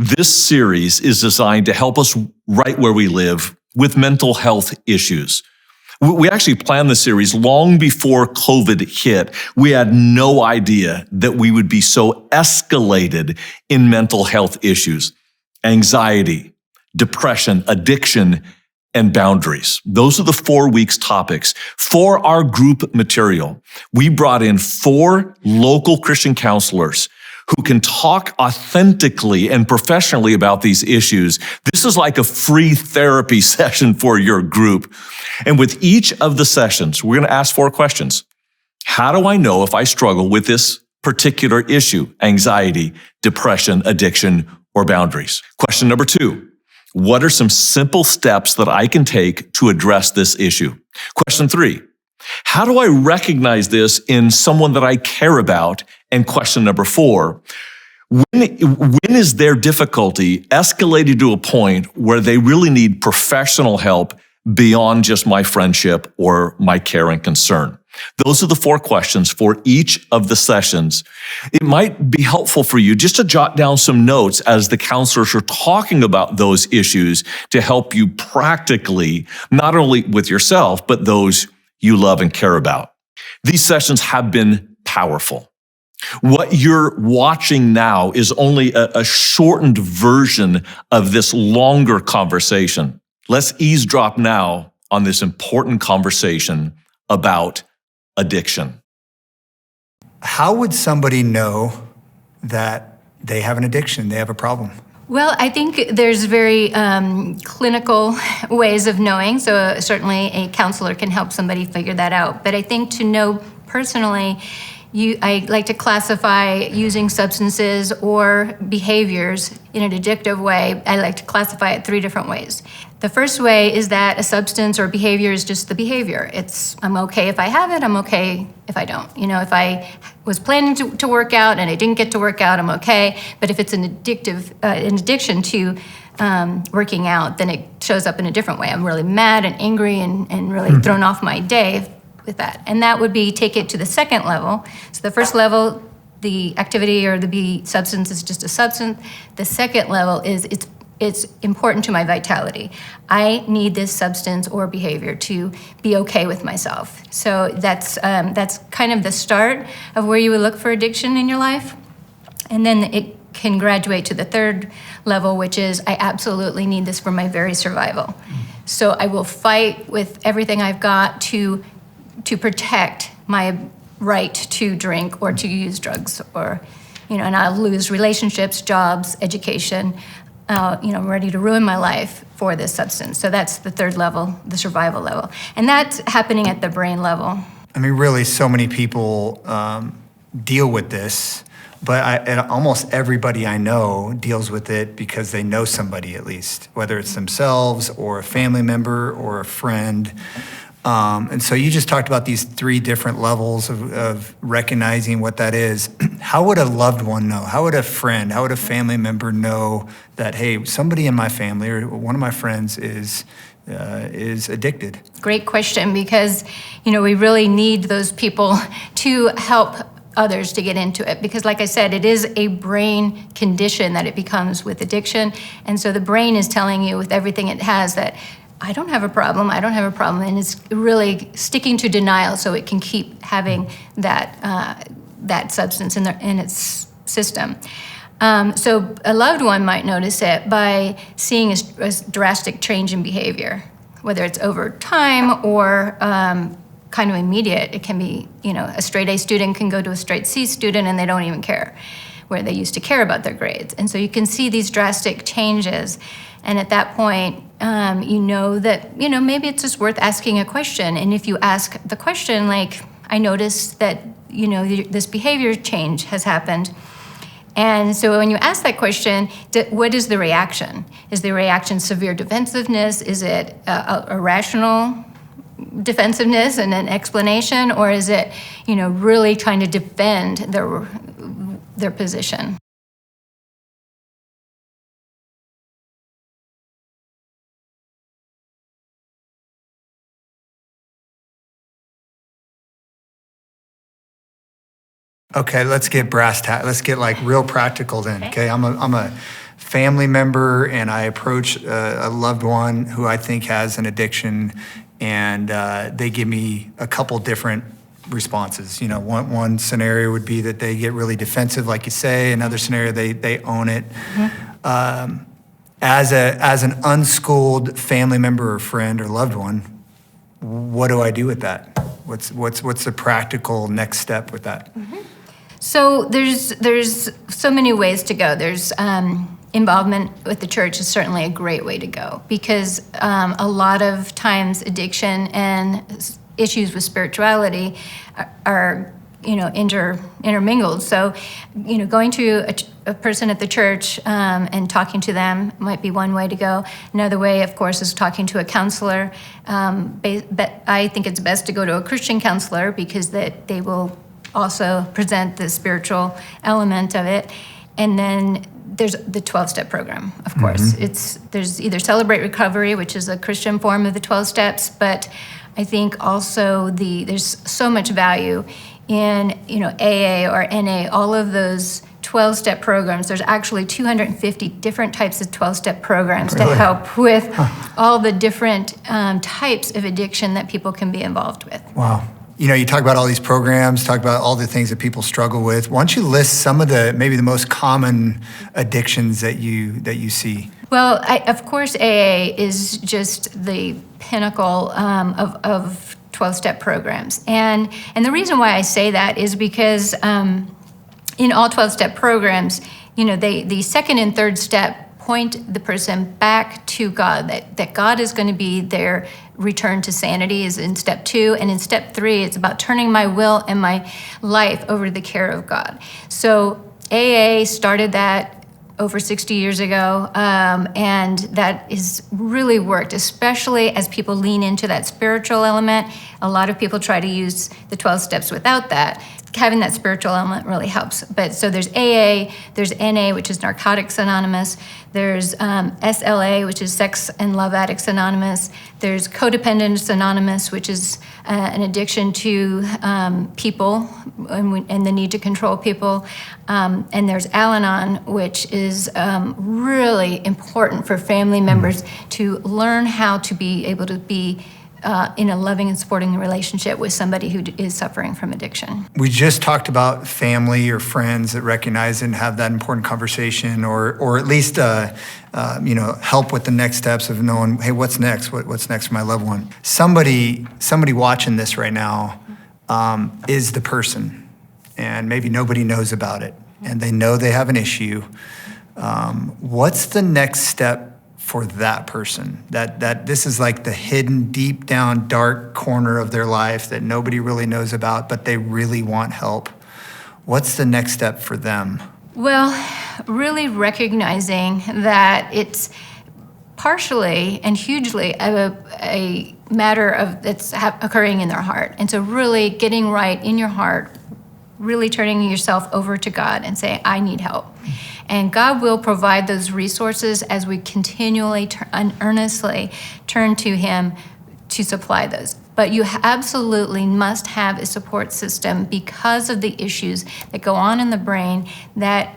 This series is designed to help us right where we live with mental health issues. We actually planned the series long before COVID hit. We had no idea that we would be so escalated in mental health issues, anxiety, depression, addiction, and boundaries. Those are the 4 weeks topics. For our group material, we brought in 4 local Christian counselors who can talk authentically and professionally about these issues. This is like a free therapy session for your group. And with each of the sessions, we're going to ask 4 questions. How do I know if I struggle with this particular issue? Anxiety, depression, addiction, or boundaries? Question number 2. What are some simple steps that I can take to address this issue? Question 3. How do I recognize this in someone that I care about? And question number 4, when is their difficulty escalated to a point where they really need professional help beyond just my friendship or my care and concern? Those are the 4 questions for each of the sessions. It might be helpful for you just to jot down some notes as the counselors are talking about those issues to help you practically, not only with yourself, but those you love and care about. These sessions have been powerful. What you're watching now is only a shortened version of this longer conversation. Let's eavesdrop now on this important conversation about addiction. How would somebody know that they have an addiction, they have a problem? Well, I think there's very clinical ways of knowing. So certainly a counselor can help somebody figure that out. But I think to know personally, I like to classify using substances or behaviors in an addictive way. I like to classify it 3 different ways. The first way is that a substance or behavior is just the behavior. I'm okay if I have it, I'm okay if I don't. If I was planning to work out and I didn't get to work out, I'm okay. But if it's an addiction to working out, then it shows up in a different way. I'm really mad and angry and really thrown off my day with that. And that would be take it to the second level. So the first level, the activity or the substance is just a substance. The second level is it's important to my vitality. I need this substance or behavior to be okay with myself. So that's kind of the start of where you would look for addiction in your life. And then it can graduate to the third level, which is I absolutely need this for my very survival. So I will fight with everything I've got to protect my right to drink or to use drugs, or and I'll lose relationships, jobs, education. I'm ready to ruin my life for this substance. So that's the third level, the survival level. And that's happening at the brain level. I mean, really, so many people deal with this, but almost everybody I know deals with it because they know somebody, at least, whether it's themselves or a family member or a friend. And so you just talked about these 3 different levels of recognizing what that is. How would a loved one know? How would a friend, how would a family member know that, hey, somebody in my family or one of my friends is addicted? Great question, because, we really need those people to help others to get into it, because like I said, it is a brain condition that it becomes with addiction. And so the brain is telling you with everything it has that I don't have a problem, and it's really sticking to denial so it can keep having that substance in its system. So a loved one might notice it by seeing a drastic change in behavior, whether it's over time or kind of immediate. It can be, a straight A student can go to a straight C student and they don't even care, where they used to care about their grades. And so you can see these drastic changes. And at that point, that, maybe it's just worth asking a question. And if you ask the question, like, I noticed that, this behavior change has happened. And so when you ask that question, what is the reaction? Is the reaction severe defensiveness? Is it a rational defensiveness and an explanation? Or is it, really trying to defend their position? Okay, let's get brass tacks. Let's get like real practical then. Okay, I'm a family member and I approach a loved one who I think has an addiction, and they give me a couple different responses. One scenario would be that they get really defensive, like you say. Another scenario, they own it. As an unschooled family member or friend or loved one, what do I do with that? What's the practical next step with that? So there's so many ways to go. There's involvement with the church is certainly a great way to go, because a lot of times addiction and issues with spirituality are intermingled. So, going to a person at the church and talking to them might be one way to go. Another way, of course, is talking to a counselor. But I think it's best to go to a Christian counselor, because that they will also present the spiritual element of it. And then there's the 12-step program, of course. There's either Celebrate Recovery, which is a Christian form of the 12 steps, but I think also there's so much value in AA or NA, all of those 12-step programs. There's actually 250 different types of 12-step programs to help with all the different types of addiction that people can be involved with. Wow. You talk about all these programs, talk about all the things that people struggle with. Why don't you list some of maybe the most common addictions that you see? Well, of course, AA is just the pinnacle of 12-step programs. And the reason why I say that is because in all 12-step programs, the second and third step point the person back to God, that God is going to be their return to sanity is in step 2. And in step 3, it's about turning my will and my life over to the care of God. So AA started that over 60 years ago, and that has really worked, especially as people lean into that spiritual element. A lot of people try to use the 12 steps without that. Having that spiritual element really helps. But so there's AA, there's NA, which is Narcotics Anonymous, there's SLA, which is Sex and Love Addicts Anonymous, there's Codependence Anonymous, which is an addiction to people and the need to control people, and there's Al-Anon, which is really important for family members to learn how to be able to be in a loving and supporting relationship with somebody who is suffering from addiction. We just talked about family or friends that recognize and have that important conversation, or at least help with the next steps of knowing, hey, what's next? What's next for my loved one? Somebody watching this right now is the person, and maybe nobody knows about it, and they know they have an issue. What's the next step for that person? That this is like the hidden, deep down, dark corner of their life that nobody really knows about, but they really want help. What's the next step for them? Well, really recognizing that it's partially and hugely a matter of that's occurring in their heart. And so really getting right in your heart, really turning yourself over to God and saying, I need help. And God will provide those resources as we continually and earnestly turn to Him to supply those. But you absolutely must have a support system because of the issues that go on in the brain that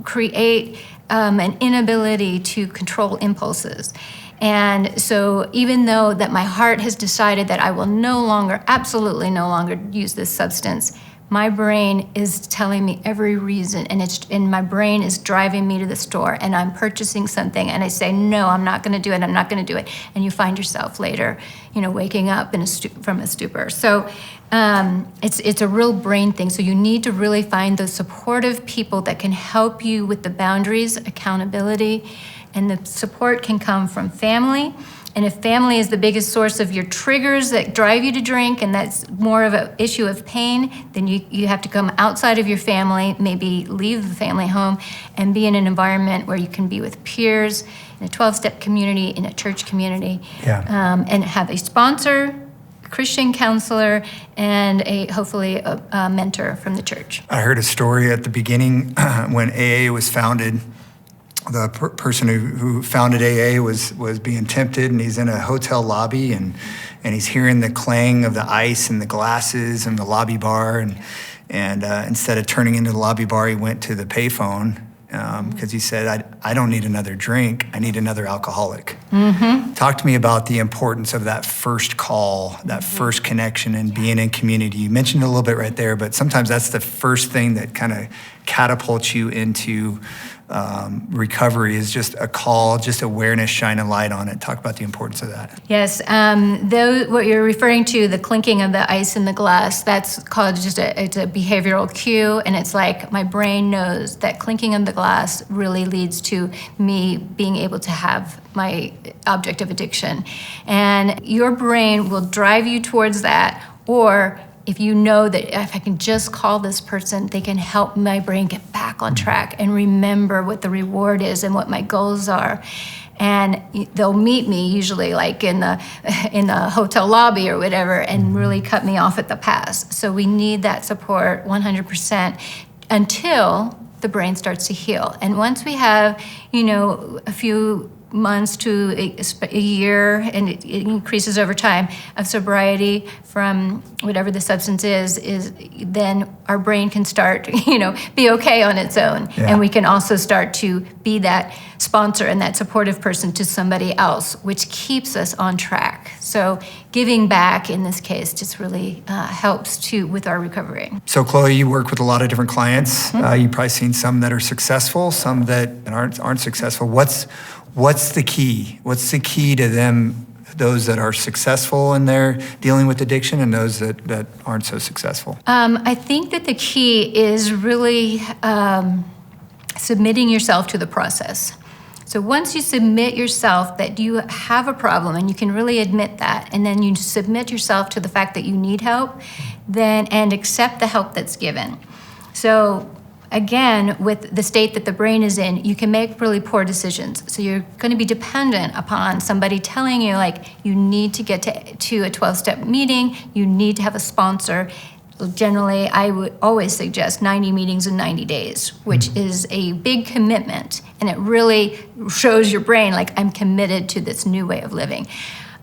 create an inability to control impulses. And so even though that my heart has decided that I will absolutely no longer use this substance, my brain is telling me every reason, and my brain is driving me to the store, and I'm purchasing something, and I say, no, I'm not going to do it, I'm not going to do it. And you find yourself later, waking up from a stupor. So it's a real brain thing. So you need to really find those supportive people that can help you with the boundaries, accountability, and the support can come from family. And if family is the biggest source of your triggers that drive you to drink, and that's more of an issue of pain, then you have to come outside of your family, maybe leave the family home, and be in an environment where you can be with peers, in a 12-step community, in a church community, and have a sponsor, a Christian counselor, and hopefully a mentor from the church. I heard a story at the beginning when AA was founded. The person who founded AA was being tempted, and he's in a hotel lobby, and he's hearing the clang of the ice and the glasses and the lobby bar, and instead of turning into the lobby bar, he went to the payphone because he said, I don't need another drink. I need another alcoholic. Talk to me about the importance of that first call, that first connection, and being in community. You mentioned it a little bit right there, but sometimes that's the first thing that kind of catapults you into recovery, is just a call, just awareness, shine a light on it. Talk about the importance of that. Yes, what you're referring to, the clinking of the ice in the glass, that's called it's a behavioral cue, and it's like my brain knows that clinking of the glass really leads to me being able to have my object of addiction. And your brain will drive you towards that, or if you know that if I can just call this person, they can help my brain get back on track and remember what the reward is and what my goals are. And they'll meet me usually like in the hotel lobby or whatever, and really cut me off at the pass. So we need that support 100% until the brain starts to heal. And once we have, a few months to a year, and it increases over time, of sobriety from whatever the substance is then our brain can start, be okay on its own. Yeah. And we can also start to be that sponsor and that supportive person to somebody else, which keeps us on track. So giving back in this case just really helps too with our recovery. So Chloe, you work with a lot of different clients. You've probably seen some that are successful, some that aren't successful. What's the key? What's the key to them, those that are successful in their dealing with addiction and those that aren't so successful? I think that the key is really submitting yourself to the process. So once you submit yourself that you have a problem, and you can really admit that, and then you submit yourself to the fact that you need help, and accept the help that's given. So again, with the state that the brain is in, you can make really poor decisions. So you're going to be dependent upon somebody telling you, like, you need to get to a 12-step meeting, you need to have a sponsor. Generally, I would always suggest 90 meetings in 90 days, which is a big commitment. And it really shows your brain, like, I'm committed to this new way of living.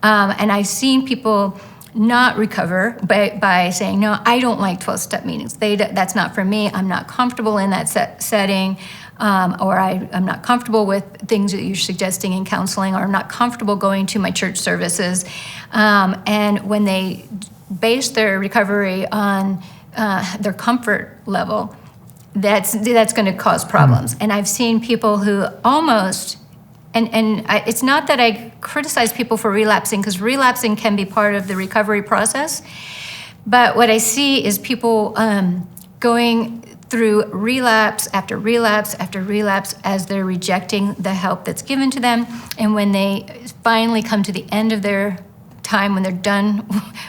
And I've seen people not recover by saying, no, I don't like 12-step meetings. That's not for me. I'm not comfortable in that setting, or I'm not comfortable with things that you're suggesting in counseling, or I'm not comfortable going to my church services. And when they base their recovery on their comfort level, that's going to cause problems. And I've seen people who almost, it's not that I criticize people for relapsing, because relapsing can be part of the recovery process. But what I see is people going through relapse after relapse after relapse as they're rejecting the help that's given to them. And when they finally come to the end of their time, when they're done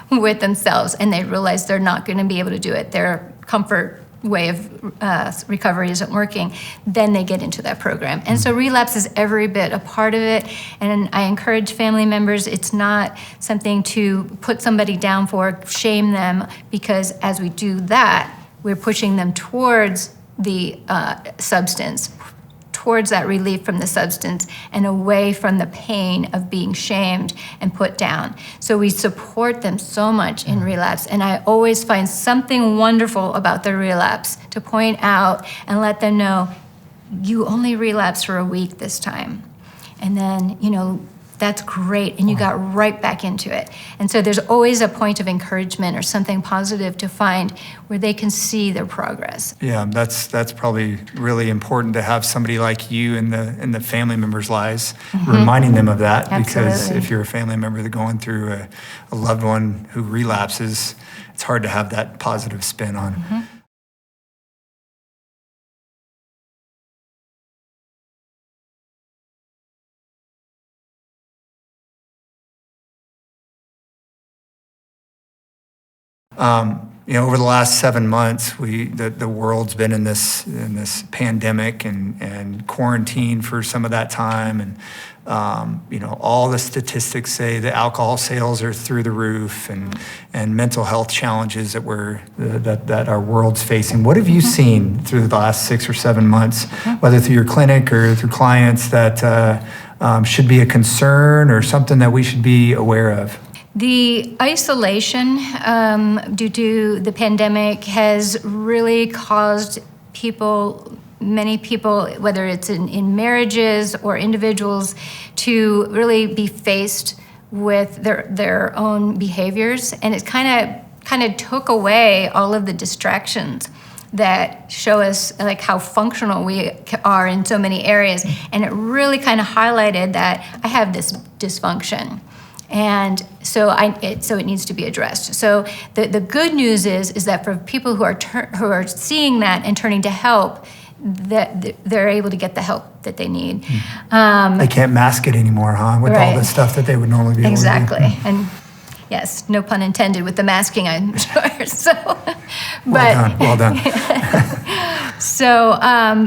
with themselves and they realize they're not going to be able to do it, their comfort way of recovery isn't working, then they get into that program. And so relapse is every bit a part of it. And I encourage family members, it's not something to put somebody down for, shame them, because as we do that, we're pushing them towards the substance, towards that relief from the substance, and away from the pain of being shamed and put down. So we support them so much in relapse, and I always find something wonderful about the relapse to point out and let them know, you only relapsed for a week this time. And then, that's great, and you got right back into it. And so there's always a point of encouragement or something positive to find where they can see their progress. Yeah, that's probably really important to have somebody like you in the family members' lives, reminding them of that. Absolutely. Because if you're a family member that's going through a loved one who relapses, it's hard to have that positive spin on. Over the last 7 months, the world's been in this pandemic and quarantine for some of that time, and all the statistics say that alcohol sales are through the roof, and mental health challenges that our world's facing. What have you seen through the last 6 or 7 months, whether through your clinic or through clients, that should be a concern or something that we should be aware of? The isolation due to the pandemic has really caused people many people, whether it's in marriages or individuals, to really be faced with their own behaviors, and it kind of took away all of the distractions that show us like how functional we are in so many areas, and it really kind of highlighted that I have this dysfunction, and so it needs to be addressed. So the good news is that for people who are seeing that and turning to help, that they're able to get the help that they need. They can't mask it anymore, huh? With all the stuff that they would normally be able to do. Exactly. And yes, no pun intended with the masking, I'm sure. So, Well done. So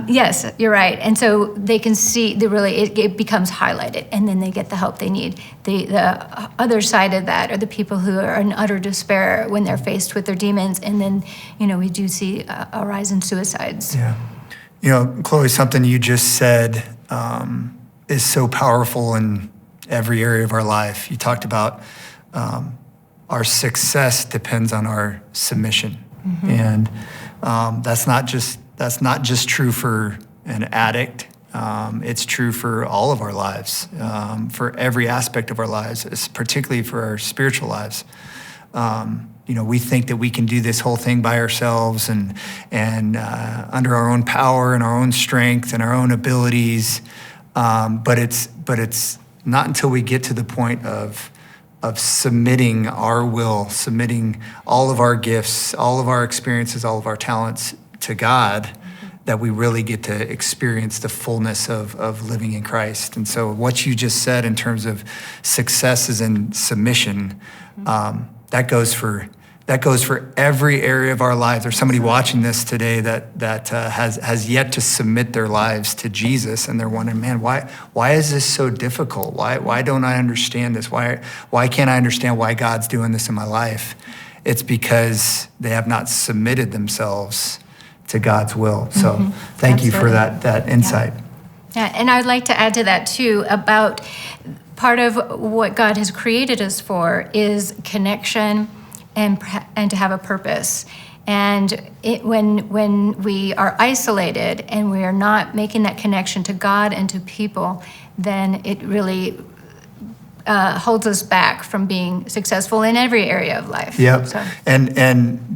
yes, you're right. And so they can see it becomes highlighted, and then they get the help they need. The other side of that are the people who are in utter despair when they're faced with their demons, and then we do see a rise in suicides. Yeah. Chloe, something you just said is so powerful in every area of our life. You talked about our success depends on our submission, and that's not just true for an addict. It's true for all of our lives, for every aspect of our lives, particularly for our spiritual lives. We think that we can do this whole thing by ourselves and under our own power and our own strength and our own abilities, but it's not until we get to the point of submitting our will, submitting all of our gifts, all of our experiences, all of our talents to God, that we really get to experience the fullness of living in Christ. And so what you just said in terms of success is in submission, that goes for every area of our lives. There's somebody watching this today that has yet to submit their lives to Jesus, and they're wondering, man, why is this so difficult? Why don't I understand this? Why can't I understand why God's doing this in my life? It's because they have not submitted themselves to God's will. So thank you for that insight. Yeah, and I'd like to add to that too about part of what God has created us for is connection and to have a purpose. And when we are isolated and we are not making that connection to God and to people, then it really holds us back from being successful in every area of life. Yep. So. And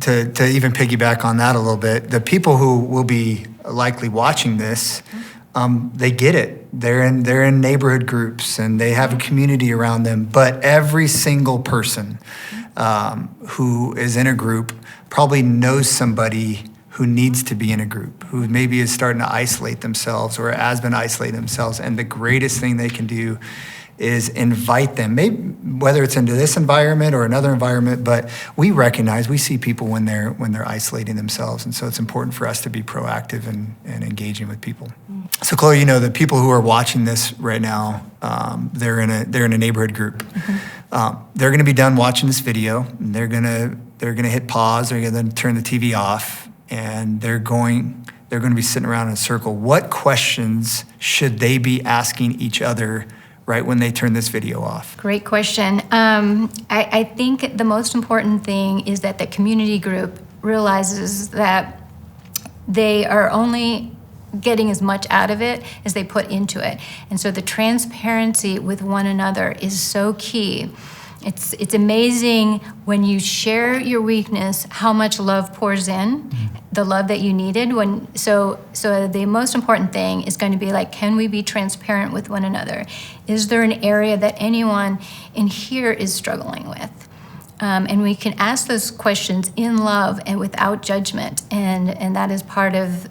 to even piggyback on that a little bit, the people who will be likely watching this, they get it. They're in neighborhood groups and they have a community around them. But every single person who is in a group probably knows somebody who needs to be in a group, who maybe is starting to isolate themselves or has been isolating themselves. And the greatest thing they can do is invite them, maybe whether it's into this environment or another environment, but we see people when they're isolating themselves. And so it's important for us to be proactive and engaging with people. So Chloe, the people who are watching this right now, they're in a neighborhood group. They're gonna be done watching this video, and they're gonna hit pause, they're gonna turn the TV off, and they're going to be sitting around in a circle. What questions should they be asking each other right when they turn this video off? Great question. I think the most important thing is that the community group realizes that they are only getting as much out of it as they put into it. And so the transparency with one another is so key. It's amazing when you share your weakness, how much love pours in, the love that you needed. So the most important thing is going to be like, can we be transparent with one another? Is there an area that anyone in here is struggling with? And we can ask those questions in love and without judgment. And that is part of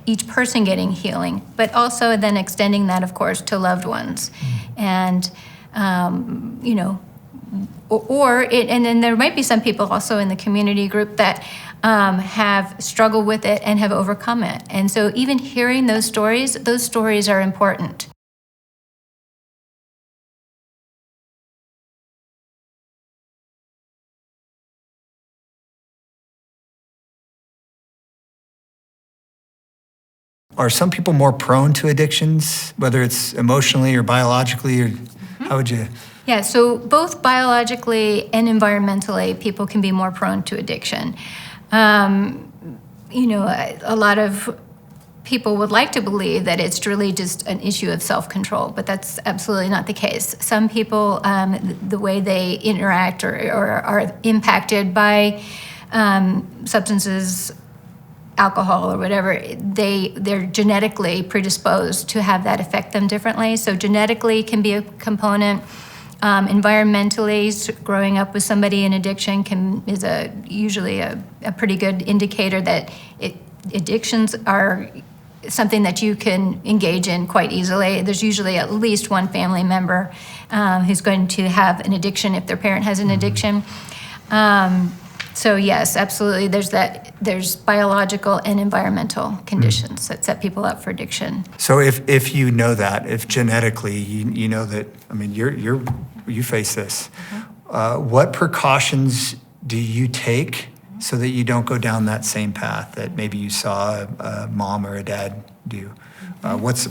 each person getting healing, but also then extending that, of course, to loved ones. And, and then there might be some people also in the community group that have struggled with it and have overcome it. And so even hearing those stories are important. Are some people more prone to addictions, whether it's emotionally or biologically, or how would you? Yeah, so both biologically and environmentally, people can be more prone to addiction. A lot of people would like to believe that it's really just an issue of self-control, but that's absolutely not the case. Some people, the way they interact or are impacted by substances, alcohol or whatever, they're genetically predisposed to have that affect them differently. So genetically can be a component. Environmentally, growing up with somebody in addiction is usually a pretty good indicator that addictions are something that you can engage in quite easily. There's usually at least one family member who's going to have an addiction if their parent has an addiction. So yes, absolutely. There's biological and environmental conditions that set people up for addiction. So if you know that, if genetically you know that, I mean, you face this, what precautions do you take so that you don't go down that same path that maybe you saw a mom or a dad do? What's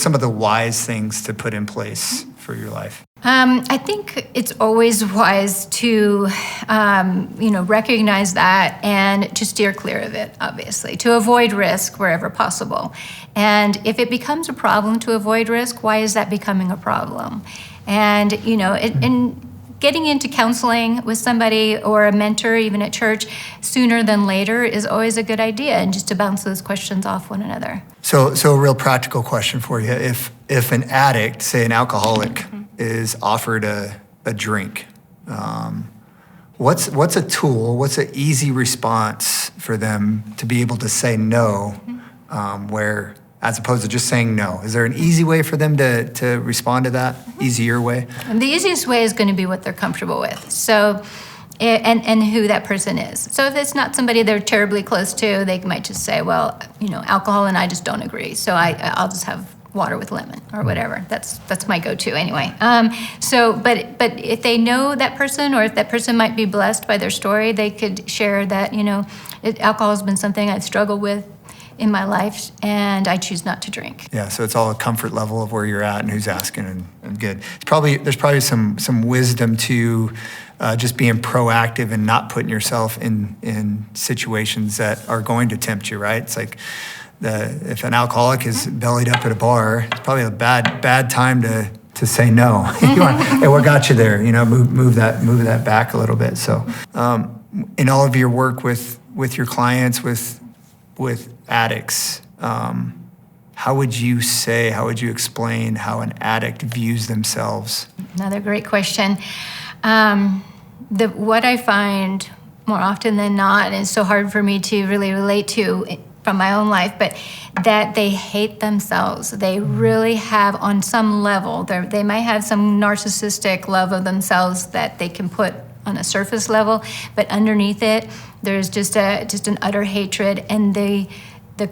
some of the wise things to put in place for your life? I think it's always wise to, recognize that and to steer clear of it, obviously, to avoid risk wherever possible. And if it becomes a problem to avoid risk, why is that becoming a problem? And, and getting into counseling with somebody or a mentor, even at church, sooner than later is always a good idea, and just to bounce those questions off one another. So a real practical question for you. If an addict, say an alcoholic, is offered a drink, what's a tool, what's an easy response for them to be able to say no, where as opposed to just saying no? Is there an easy way for them to respond to that? Easier way? And the easiest way is going to be what they're comfortable with. So, and who that person is. So if it's not somebody they're terribly close to, they might just say, well, alcohol and I just don't agree. So I'll just have water with lemon or whatever. That's my go-to anyway. But if they know that person, or if that person might be blessed by their story, they could share that, alcohol has been something I've struggled with in my life, and I choose not to drink. Yeah, so it's all a comfort level of where you're at and who's asking, and good. There's probably some wisdom to just being proactive and not putting yourself in situations that are going to tempt you, right? It's like if an alcoholic is bellied up at a bar, it's probably a bad time to say no. Hey, what got you there? Move that back a little bit. So, in all of your work with your clients, with addicts, how would you explain how an addict views themselves? Another great question. What I find more often than not, and it's so hard for me to really relate to from my own life, but that they hate themselves. They really have, on some level, they might have some narcissistic love of themselves that they can put on a surface level, but underneath it, there's just an utter hatred, and the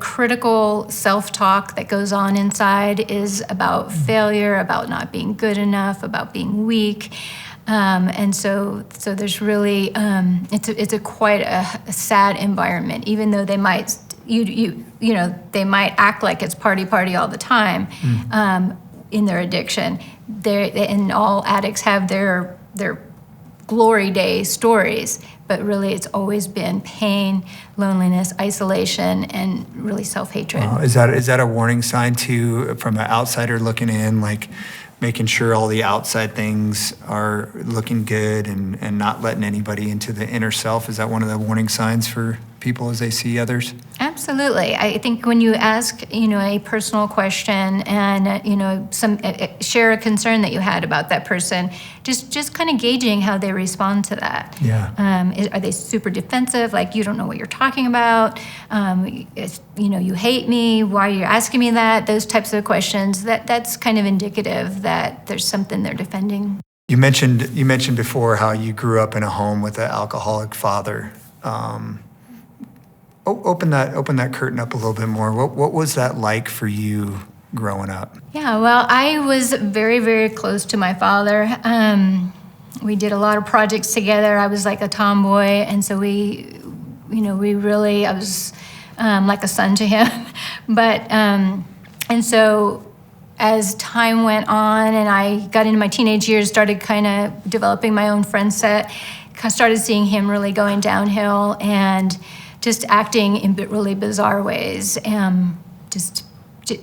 critical self-talk that goes on inside is about failure, about not being good enough, about being weak, and so there's really it's a quite a sad environment, even though they might they might act like it's party all the time in their addiction. And all addicts have their glory day stories, but really it's always been pain, loneliness, isolation, and really self-hatred. Is that a warning sign too, from an outsider looking in, like making sure all the outside things are looking good and not letting anybody into the inner self? Is that one of the warning signs for people as they see others? Absolutely. I think when you ask, a personal question and, share a concern that you had about that person, just kind of gauging how they respond to that. Yeah. Are they super defensive? Like, you don't know what you're talking about? You hate me. Why are you asking me that? Those types of questions, that's kind of indicative that there's something they're defending. You mentioned before how you grew up in a home with an alcoholic father. Open that curtain up a little bit more. What was that like for you growing up? Yeah, well, I was very, very close to my father. We did a lot of projects together. I was like a tomboy, and so I was like a son to him. But and so as time went on and I got into my teenage years, started kind of developing my own friend set, started seeing him really going downhill and just acting in really bizarre ways.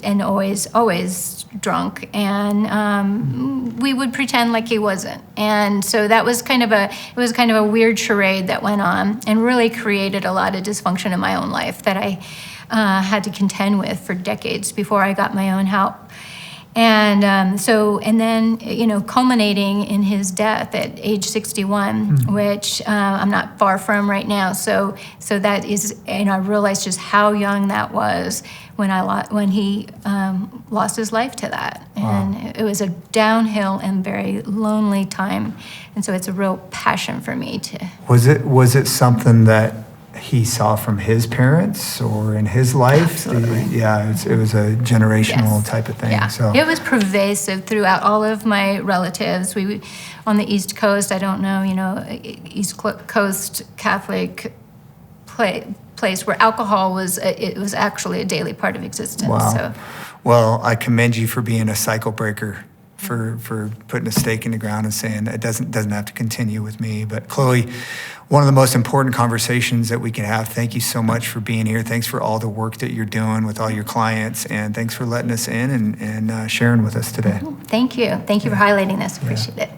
and always drunk, and we would pretend like he wasn't. And so it was kind of a weird charade that went on, and really created a lot of dysfunction in my own life that I had to contend with for decades before I got my own help. And and then, culminating in his death at age 61, which I'm not far from right now. So that is, I realized just how young that was when he lost his life to that. And it was a downhill and very lonely time. And so it's a real passion for me to. Was it something that he saw from his parents or in his life? Absolutely. It was a generational Yes. type of thing. Yeah. So It was pervasive throughout all of my relatives. We on the East Coast, I don't know, East Coast Catholic place where alcohol was actually a daily part of existence. wow. So Well, I commend you for being a cycle breaker, for putting a stake in the ground and saying it doesn't have to continue with me. But Chloe, one of the most important conversations that we can have. Thank you so much for being here. Thanks for all the work that you're doing with all your clients, and thanks for letting us in and sharing with us today. thank you. Thank you for highlighting this. Appreciate it.